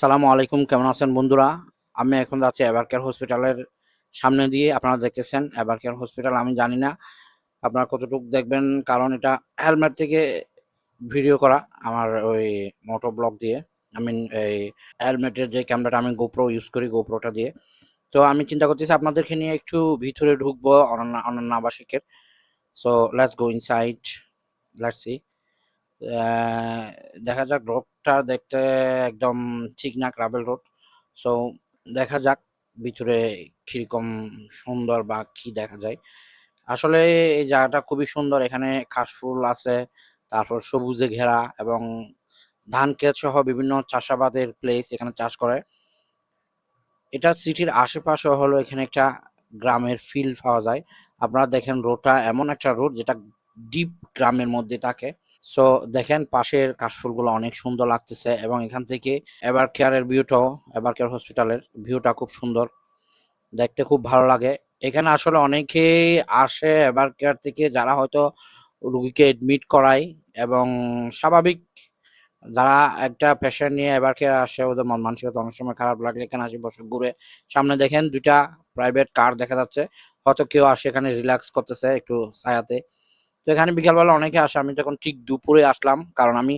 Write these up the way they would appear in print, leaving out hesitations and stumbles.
আসসালামু আলাইকুম, কেমন আছেন বন্ধুরা? আমি এখন যাচ্ছি এভারকেয়ার হসপিটালের সামনে দিয়ে। আপনারা দেখতেছেন এভারকেয়ার হসপিটাল। আমি জানি না আপনারা কতটুকু দেখবেন, কারণ এটা হেলমেট থেকে ভিডিও করা আমার ওই মোটো ব্লগ দিয়ে। আই মিন এই হেলমেটের যে ক্যামেরাটা আমি গোপ্রো ইউজ করি, গোপ্রোটা দিয়ে। তো আমি চিন্তা করতেছি আপনাদেরকে নিয়ে একটু ভিতরে ঢুকবো অনন্য আবাসিকের। So let's go inside, let's see. দেখা যাক, রোডটা দেখতে একদম ঠিক না, গ্রাভেল রোড। সো দেখা যাক ভিতরে কিরকম সুন্দর বা কি দেখা যায়। আসলে এই জায়গাটা খুবই সুন্দর, এখানে কাশফুল আছে, তারপর সবুজে ঘেরা এবং ধান ক্ষেত সহ বিভিন্ন চাষাবাদের প্লেস এখানে চাষ করে। এটা সিটির আশেপাশে হলো, এখানে একটা গ্রামের ফিল পাওয়া যায়। আপনারা দেখেন রোডটা এমন একটা রোড যেটা ডিপ গ্রামের মধ্যে থাকে। সো দেখেন পাশের কাশফুলগুলো অনেক সুন্দর লাগতেছে এবং এখান থেকে এভার কেয়ারের ভিউটাও, এভার কেয়ার হসপিটালের ভিউটা খুব সুন্দর, দেখতে খুব ভালো লাগে। এখানে আসলে অনেকেই আসে এভার কেয়ার থেকে, যারা হয়তো রুগীকে এডমিট করায় এবং স্বাভাবিক যারা একটা পেশেন্ট নিয়ে এভার কেয়ার আসে, ওদের মন মানসিকতা অনেক সময় খারাপ লাগলে এখানে আসে বসে ঘুরে। সামনে দেখেন দুইটা প্রাইভেট কার দেখা যাচ্ছে, হয়তো কেউ আসে এখানে রিল্যাক্স করতেছে একটু ছায়াতে। তো এখানে বিকালবেলা অনেকে আসে, আমি যখন ঠিক দুপুরে আসলাম, কারণ আমি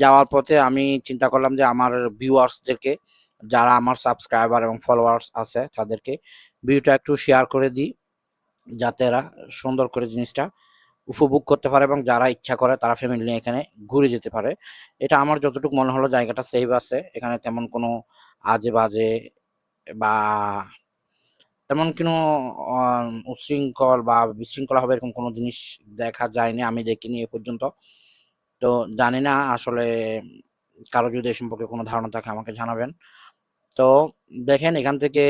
যাওয়ার পথে আমি চিন্তা করলাম যে আমার ভিউয়ার্সদেরকে, যারা আমার সাবস্ক্রাইবার এবং ফলোয়ার্স আছে, তাদেরকে ভিডিওটা একটু শেয়ার করে দিই, যাতে এরা সুন্দর করে জিনিসটা উপভোগ করতে পারে এবং যারা ইচ্ছা করে তারা ফ্যামিলি নিয়ে এখানে ঘুরে যেতে পারে। এটা আমার যতটুকু মনে হলো জায়গাটা সেফ আছে, এখানে তেমন কোনো আজে বাজে বা তেমন কোনো উচ্ছৃঙ্খল বা বিশৃঙ্খলা হবে এরকম কোনো জিনিস দেখা যায়নি, আমি দেখিনি এ পর্যন্ত। তো জানি না আসলে, কারো যদি এ সম্পর্কে কোনো ধারণা থাকে আমাকে জানাবেন। তো দেখেন এখান থেকে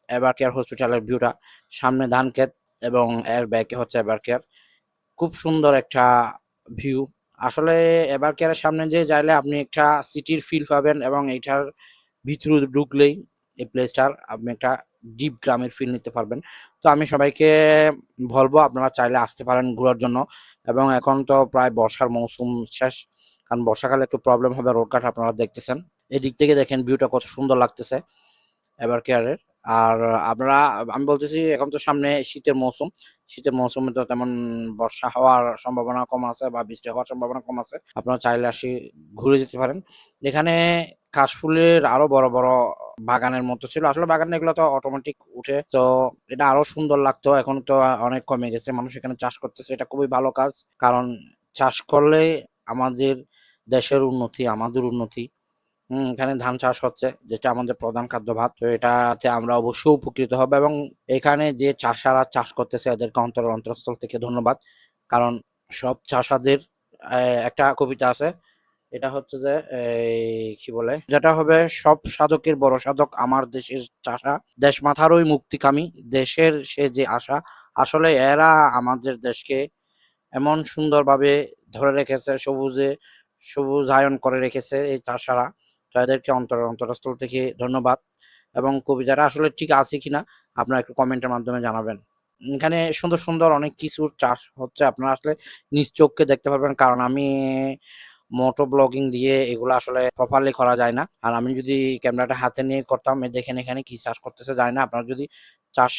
এভার কেয়ার হসপিটালের ভিউটা, সামনে ধান ক্ষেত এবং এর ব্যাকে হচ্ছে এভার কেয়ার। খুব সুন্দর একটা ভিউ। আসলে এভার কেয়ারের সামনে যে যাইলে আপনি একটা সিটির ফিল পাবেন এবং এইটার ভিতরে ঢুকলেই এই প্লেসটার আপনি একটা ডিপ গ্রামের ফিল নিতে পারবেন। তো আমি সবাইকে বলবো আপনারা চাইলে আসতে পারেন ঘোরার জন্য। এবং এখন তো প্রায় বর্ষার মৌসুম শেষ, কারণ বর্ষাকালে একটু প্রবলেম হবে রোডঘাট, আপনারা দেখতেছেন। এদিক থেকে দেখেন ভিউটা কত সুন্দর লাগতেছে এভার কেয়ারের। আর আপনারা, আমি বলতেছি এখন তো সামনে শীতের মৌসুম, শীতের মৌসুমে তো তেমন বর্ষা হওয়ার সম্ভাবনা কম আছে বা বৃষ্টি হওয়ার সম্ভাবনা কম আছে। আপনারা চাইলে আসি ঘুরে যেতে পারেন। এখানে কাশফুলের আরো বড় বড় বাগানের মতো ছিল, আসলে বাগান এগুলো তো অটোমেটিক উঠে, তো এটা আরো সুন্দর লাগতো। এখন তো অনেক কমে গেছে, মানুষ এখানে চাষ করতেছে, এটা খুবই ভালো কাজ। কারণ চাষ করলে আমাদের দেশের উন্নতি, আমাদের উন্নতি। এখানে ধান চাষ হচ্ছে, যেটা আমাদের প্রধান খাদ্য ভাত। তো এটাতে আমরা অবশ্যই উপকৃত হব এবং এখানে যে চাষারা চাষ করতেছে এদেরকে অন্তঃস্থল থেকে ধন্যবাদ। কারণ সব চাষাদের একটা কবিতা আছে, এটা হচ্ছে যে কি বলে, যেটা হবে, সব সাধকের বড় সাধক আমার দেশের চাষা, দেশ মাথারই মুক্তিকামী, দেশের সে যে আশা। আসলে এরা আমাদের দেশকে এমন সুন্দরভাবে ধরে রেখেছে, সবুজায়ন করে রেখেছে এই চাষারা। তো এদেরকে অন্তরস্থল থেকে ধন্যবাদ। এবং কবিতাটা আসলে ঠিক আছে কিনা আপনারা একটু কমেন্টের মাধ্যমে জানাবেন। এখানে সুন্দর সুন্দর অনেক কিছুর চাষ হচ্ছে, আপনারা আসলে নিজ চোখকে দেখতে পারবেন, কারণ আমি মোটো ব্লগিং দিয়ে এগুলো আসলে প্রপারলি করা যায় না। আর আমি যদি ক্যামেরাটা হাতে নিয়ে করতাম, দেখেন এখানে কি চাষ করতেছে যায় না। আপনারা যদি চাষ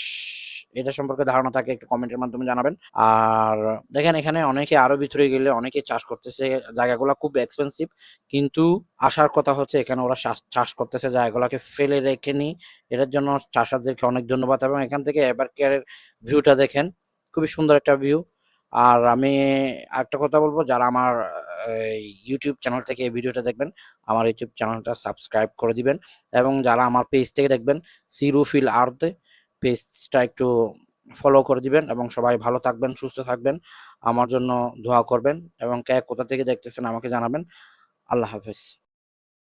এটা সম্পর্কে ধারণা থাকে একটু কমেন্টের মাধ্যমে জানাবেন। আর দেখেন এখানে অনেকে আরো ভিতরে গেলে অনেকে চাষ করতেছে, জায়গাগুলো খুব এক্সপেন্সিভ, কিন্তু আসার কথা হচ্ছে এখানে ওরা চাষ করতেছে, জায়গাগুলোকে ফেলে রেখেনি। এটার জন্য চাষাদেরকে অনেক ধন্যবাদ। এবং এখান থেকে এভার কেয়ারের ভিউটা দেখেন, খুবই সুন্দর একটা ভিউ। আর আমি একটা কথা বলবো, যারা আমার ইউটিউব চ্যানেল থেকে এই ভিডিওটা দেখবেন, আমার ইউটিউব চ্যানেলটা সাবস্ক্রাইব করে দিবেন। এবং যারা আমার পেজ থেকে দেখবেন, সিরুফিল আর্থে, পেজটা একটু ফলো করে দিবেন। এবং সবাই ভালো থাকবেন, সুস্থ থাকবেন, আমার জন্য দোয়া করবেন এবং কে কোথা থেকে দেখতেছেন আমাকে জানাবেন। আল্লাহ হাফেজ।